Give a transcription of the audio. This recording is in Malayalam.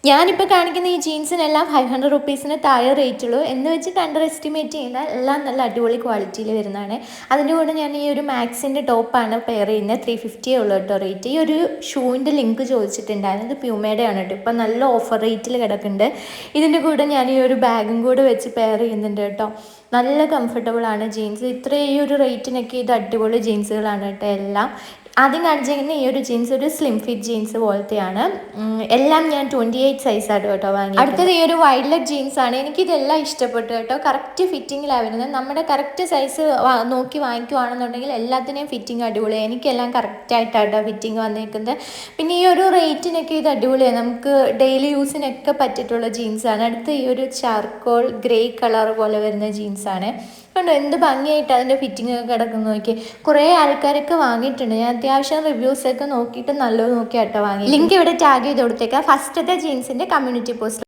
ഞാനിപ്പോൾ കാണിക്കുന്ന ഈ ജീൻസിനെല്ലാം 500 റുപ്പീസിന് താഴെ റേറ്റുള്ളൂ എന്ന് വെച്ചിട്ട് അണ്ടർ എസ്റ്റിമേറ്റ് ചെയ്താൽ എല്ലാം നല്ല അടിപൊളി ക്വാളിറ്റിയിൽ വരുന്നതാണ്. അതിൻ്റെ കൂടെ ഞാൻ ഈ ഒരു മാക്സിൻ്റെ ടോപ്പാണ് പെയർ ചെയ്യുന്നത്. 350 ഉള്ളൂ കേട്ടോ റേറ്റ്. ഈ ഒരു ഷൂവിൻ്റെ ലിങ്ക് ചോദിച്ചിട്ടുണ്ടായിരുന്നു. ഇത് പ്യൂമയുടെ ആണ് കേട്ടോ. ഇപ്പം നല്ല ഓഫർ റേറ്റിൽ കിടക്കുന്നുണ്ട്. ഇതിൻ്റെ കൂടെ ഞാൻ ഈ ഒരു ബാഗും കൂടെ വെച്ച് പെയർ ചെയ്യുന്നുണ്ട് കേട്ടോ. നല്ല കംഫർട്ടബിൾ ആണ് ജീൻസ്. ഈ ഒരു റേറ്റിനൊക്കെ ഇത് അടിപൊളി ജീൻസുകളാണ് കേട്ടോ എല്ലാം. ആദ്യം കാണിച്ചിരിക്കുന്ന ഈ ഒരു ജീൻസ് ഒരു സ്ലിം ഫിറ്റ് ജീൻസ് പോലത്തെയാണ്. എല്ലാം ഞാൻ 28 സൈസാണ് കേട്ടോ വാങ്ങി. അടുത്തത് ഈ ഒരു വൈഡ് ലെഗ് ജീൻസ് ആണ്. എനിക്കിതെല്ലാം ഇഷ്ടപ്പെട്ടു കേട്ടോ. കറക്റ്റ് ഫിറ്റിങ്ങിലാണ് വരുന്നത്. നമ്മുടെ കറക്റ്റ് സൈസ് നോക്കി വാങ്ങിക്കുവാണെന്നുണ്ടെങ്കിൽ എല്ലാത്തിനെയും ഫിറ്റിംഗ് അടിപൊളിയാണ്. എനിക്കെല്ലാം കറക്റ്റായിട്ടാണ് ഫിറ്റിംഗ് വന്നിരിക്കുന്നത്. പിന്നെ ഈ ഒരു റേറ്റിനൊക്കെ ഇത് അടിപൊളിയാണ്. നമുക്ക് ഡെയിലി യൂസിനൊക്കെ പറ്റിയിട്ടുള്ള ജീൻസാണ്. അടുത്ത ഈ ഒരു ചാർക്കോൾ ഗ്രേ കളർ പോലെ വരുന്ന ജീൻസാണ്. കണ്ടോ എന്ത് ഭംഗിയായിട്ട് അതിൻ്റെ ഫിറ്റിംഗ് ഒക്കെ കിടക്കുന്നു നോക്കി. കുറേ ആൾക്കാരൊക്കെ വാങ്ങിയിട്ടുണ്ട്. ഞാൻ അത്യാവശ്യം റിവ്യൂസൊക്കെ നോക്കിയിട്ട് നല്ലത് നോക്കിയാട്ടോ വാങ്ങി. ലിങ്ക് ഇവിടെ ടാഗ് ചെയ്ത് കൊടുത്തേക്കാം. ഫസ്റ്റത്തെ ജീൻസിൻ്റെ കമ്മ്യൂണിറ്റി പോസ്റ്റ്.